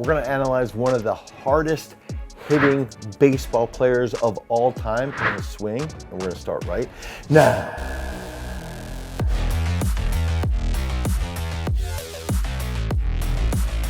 We're gonna analyze one of the hardest hitting baseball players of all time in the swing, and we're gonna start right now.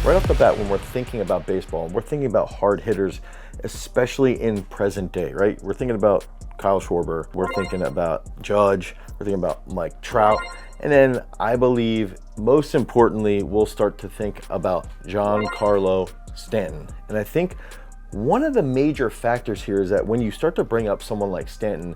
Right off the bat, when we're thinking about baseball, we're thinking about hard hitters, especially in present day, right? We're thinking about Kyle Schwarber, we're thinking about Judge, we're thinking about Mike Trout, and then I believe most importantly, we'll start to think about Giancarlo Stanton. And I think one of the major factors here is that when you start to bring up someone like Stanton,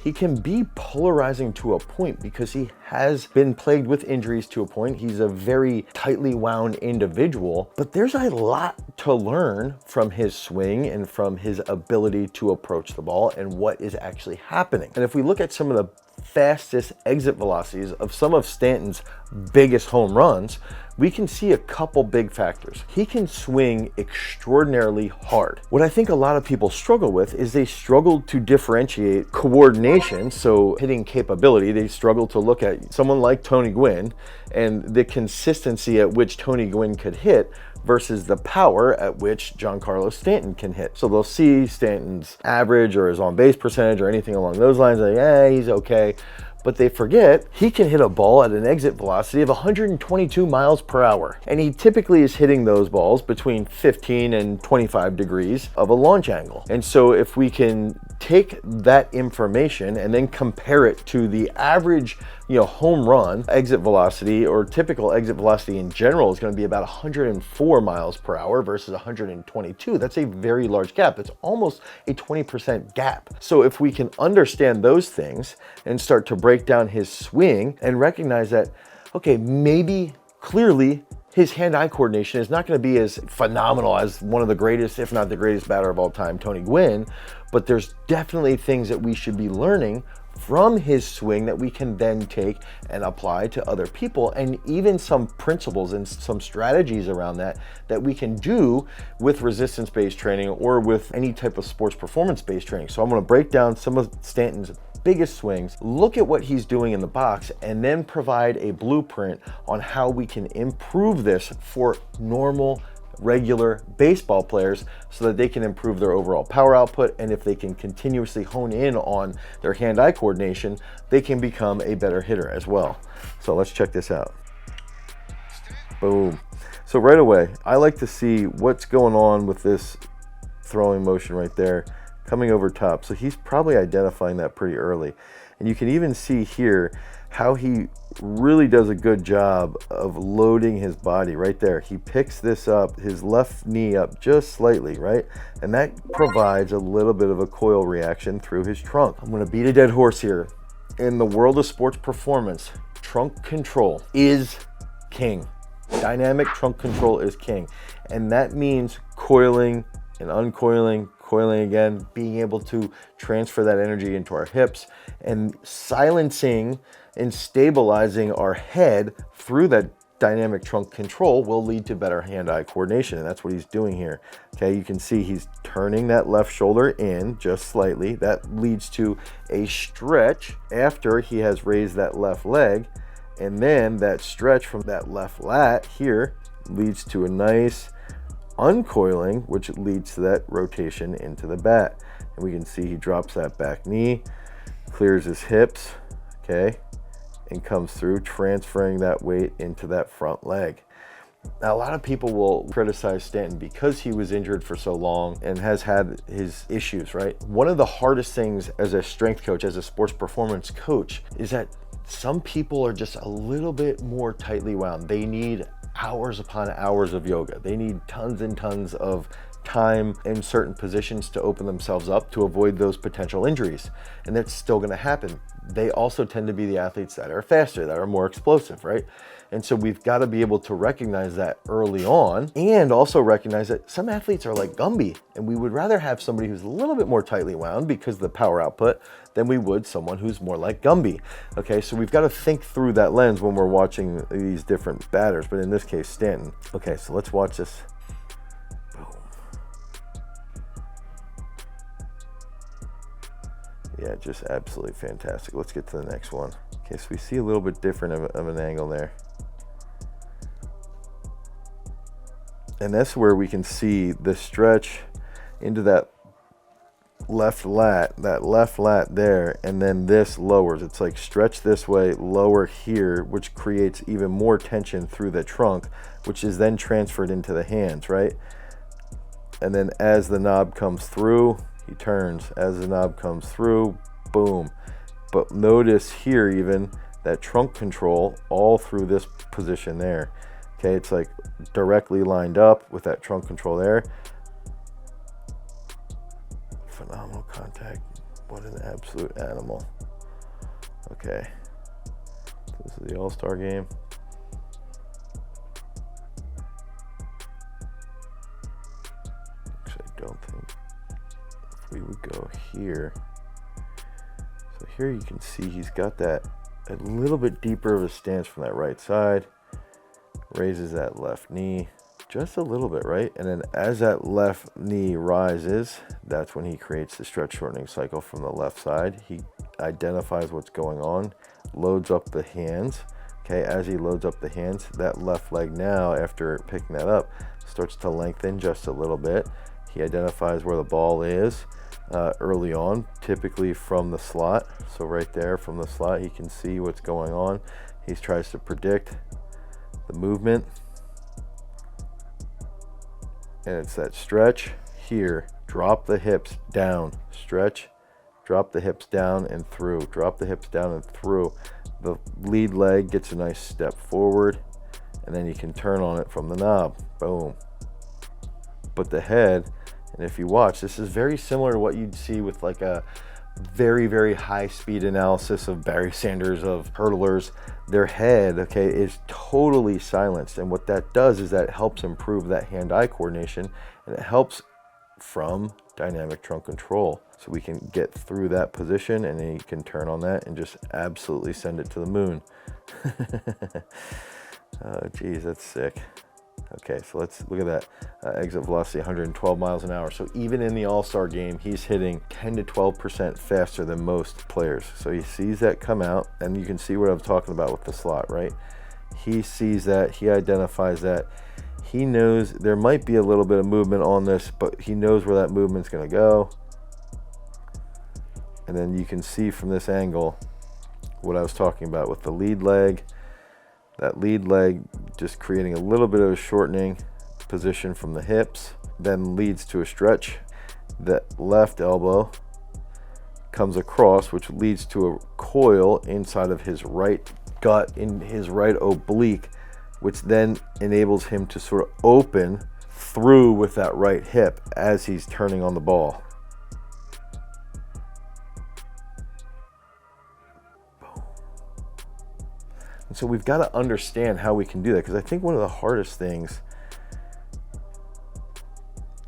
he can be polarizing to a point because he has been plagued with injuries to a point. He's a very tightly wound individual, but there's a lot to learn from his swing and from his ability to approach the ball and what is actually happening. And if we look at some of the fastest exit velocities of some of Stanton's biggest home runs, we can see a couple big factors. He can swing extraordinarily hard. What I think a lot of people struggle with is they struggle to differentiate coordination, so hitting capability. They struggle to look at someone like Tony Gwynn and the consistency at which Tony Gwynn could hit versus the power at which Giancarlo Stanton can hit. So they'll see Stanton's average or his on-base percentage or anything along those lines, like, he's okay. But they forget he can hit a ball at an exit velocity of 122 miles per hour. And he typically is hitting those balls between 15 and 25 degrees of a launch angle. And so if we can take that information and then compare it to the average, home run exit velocity, or typical exit velocity in general is going to be about 104 miles per hour versus 122. That's a very large gap. That's almost a 20% gap. So if we can understand those things and start to break down his swing and recognize that, okay, maybe clearly his hand-eye coordination is not going to be as phenomenal as one of the greatest, if not the greatest batter of all time, Tony Gwynn, but there's definitely things that we should be learning from his swing that we can then take and apply to other people, and even some principles and some strategies around that we can do with resistance-based training or with any type of sports performance-based training. So I'm going to break down some of Stanton's biggest swings, look at what he's doing in the box, and then provide a blueprint on how we can improve this for normal, regular baseball players so that they can improve their overall power output. And if they can continuously hone in on their hand-eye coordination, they can become a better hitter as well. So let's check this out. Boom. So right away, I like to see what's going on with this throwing motion right there coming over top. So he's probably identifying that pretty early. And you can even see here how he really does a good job of loading his body right there. He picks this up, his left knee up just slightly, right? And that provides a little bit of a coil reaction through his trunk. I'm gonna beat a dead horse here. In the world of sports performance, trunk control is king. Dynamic trunk control is king. And that means coiling and uncoiling, coiling again, being able to transfer that energy into our hips and silencing and stabilizing our head through that dynamic trunk control will lead to better hand-eye coordination. And that's what he's doing here. Okay, you can see he's turning that left shoulder in just slightly. That leads to a stretch after he has raised that left leg. And then that stretch from that left lat here leads to a nice uncoiling, which leads to that rotation into the bat. And we can see he drops that back knee, clears his hips, okay, and comes through, transferring that weight into that front leg. Now, a lot of people will criticize Stanton because he was injured for so long and has had his issues, right? One of the hardest things as a strength coach, as a sports performance coach, is that some people are just a little bit more tightly wound. They need hours upon hours of yoga. They need tons and tons of time in certain positions to open themselves up to avoid those potential injuries. And that's still going to happen. They also tend to be the athletes that are faster, that are more explosive, right? And so we've got to be able to recognize that early on, and also recognize that some athletes are like Gumby, and we would rather have somebody who's a little bit more tightly wound because of the power output than we would someone who's more like Gumby. Okay, so we've got to think through that lens when we're watching these different batters, but in this case, Stanton. Okay, so let's watch this. Boom. Yeah, just absolutely fantastic. Let's get to the next one. Okay, so we see a little bit different of an angle there. And that's where we can see the stretch into that left lat there, and then this lowers. It's like stretch this way, lower here, which creates even more tension through the trunk, which is then transferred into the hands, right? And then as the knob comes through, he turns. As the knob comes through, boom. But notice here even that trunk control all through this position there. Okay, it's like directly lined up with that trunk control there. Phenomenal contact. What an absolute animal. Okay, this is the All-Star game. Actually, I don't think if we would go here. So here you can see he's got that a little bit deeper of a stance from that right side. Raises that left knee just a little bit, right? And then as that left knee rises, that's when he creates the stretch shortening cycle from the left side. He identifies what's going on, loads up the hands. Okay, as he loads up the hands, that left leg now, after picking that up, starts to lengthen just a little bit. He identifies where the ball is early on, typically from the slot. So right there from the slot, he can see what's going on. He tries to predict the movement, and it's that stretch here, drop the hips down, stretch, drop the hips down and through, drop the hips down and through. The lead leg gets a nice step forward, and then you can turn on it from the knob, boom. But the head, and if you watch, this is very similar to what you'd see with like a very, very high speed analysis of Barry Sanders, of hurdlers. Their head, okay, is totally silenced. And what that does is that it helps improve that hand-eye coordination, and it helps from dynamic trunk control. So we can get through that position, and then you can turn on that and just absolutely send it to the moon. Oh, geez, that's sick. Okay, so let's look at that exit velocity, 112 miles an hour. So even in the All-Star game, he's hitting 10 to 12% faster than most players. So he sees that come out, and you can see what I'm talking about with the slot, right? He sees that, he identifies that. He knows there might be a little bit of movement on this, but he knows where that movement's gonna go. And then you can see from this angle what I was talking about with the lead leg. That lead leg just creating a little bit of a shortening position from the hips, then leads to a stretch. That left elbow comes across, which leads to a coil inside of his right gut, in his right oblique, which then enables him to sort of open through with that right hip as he's turning on the ball. And so we've got to understand how we can do that, because I think one of the hardest things,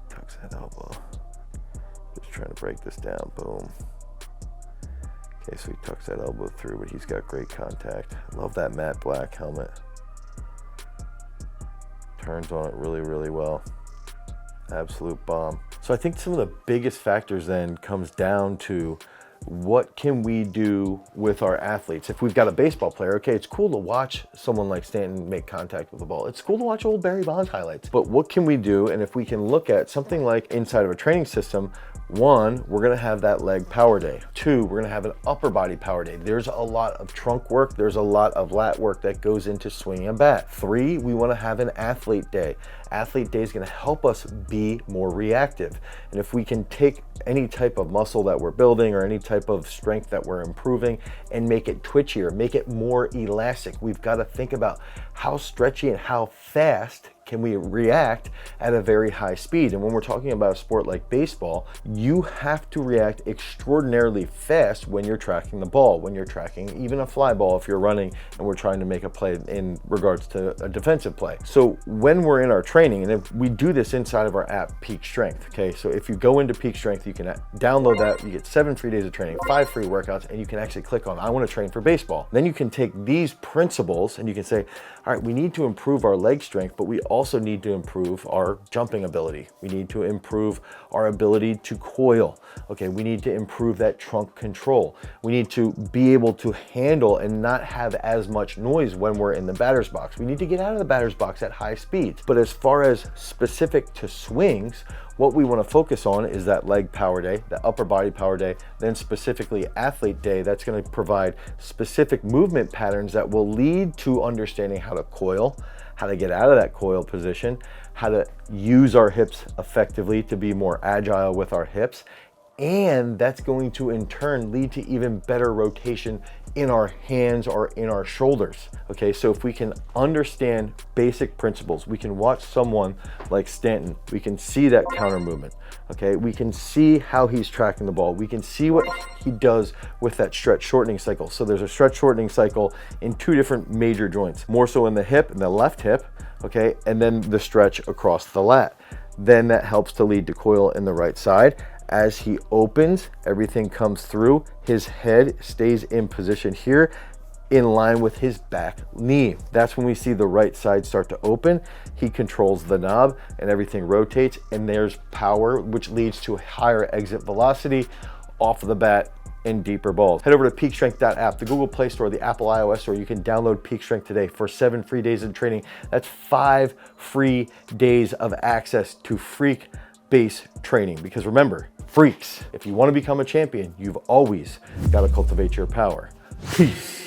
tucks that elbow, just trying to break this down, boom. Okay, so he tucks that elbow through, but he's got great contact. I love that matte black helmet. Turns on it really, really well. Absolute bomb. So I think some of the biggest factors then comes down to what can we do with our athletes? If we've got a baseball player, okay, it's cool to watch someone like Stanton make contact with the ball. It's cool to watch old Barry Bonds highlights. But what can we do? And if we can look at something like inside of a training system, one, we're gonna have that leg power day. Two, we're gonna have an upper body power day. There's a lot of trunk work. There's a lot of lat work that goes into swinging a bat. Three, we wanna have an athlete day. Athlete day is gonna help us be more reactive. And if we can take any type of muscle that we're building or any type of strength that we're improving and make it twitchier, make it more elastic, we've got to think about how stretchy and how fast can we react at a very high speed. And when we're talking about a sport like baseball, you have to react extraordinarily fast when you're tracking the ball, when you're tracking even a fly ball if you're running and we're trying to make a play in regards to a defensive play. So when we're in our training, and if we do this inside of our app, Peak Strength, okay? So if you go into Peak Strength, you can download that, you get 7 free days of training, 5 free workouts, and you can actually click on, I wanna train for baseball. Then you can take these principles and you can say, all right, we need to improve our leg strength, but we also need to improve our jumping ability. We need to improve our ability to coil. Okay, we need to improve that trunk control. We need to be able to handle and not have as much noise when we're in the batter's box. We need to get out of the batter's box at high speeds. But as far as specific to swings, what we want to focus on is that leg power day, the upper body power day, then specifically athlete day. That's going to provide specific movement patterns that will lead to understanding how to coil, how to get out of that coil position, how to use our hips effectively to be more agile with our hips. And that's going to in turn lead to even better rotation in our hands or in our shoulders. Okay, so if we can understand basic principles, we can watch someone like Stanton, we can see that counter movement. Okay, we can see how he's tracking the ball. We can see what he does with that stretch shortening cycle. So there's a stretch shortening cycle in two different major joints, more so in the hip, in the left hip, okay, and then the stretch across the lat. Then that helps to lead to coil in the right side. As he opens, everything comes through. His head stays in position here in line with his back knee. That's when we see the right side start to open. He controls the knob and everything rotates, and there's power, which leads to a higher exit velocity off of the bat and deeper balls. Head over to peakstrength.app, the Google Play Store, the Apple iOS Store. You can download Peak Strength today for 7 free days of training. That's 5 free days of access to freak base training. Because remember, freaks, if you want to become a champion, you've always got to cultivate your power. Peace.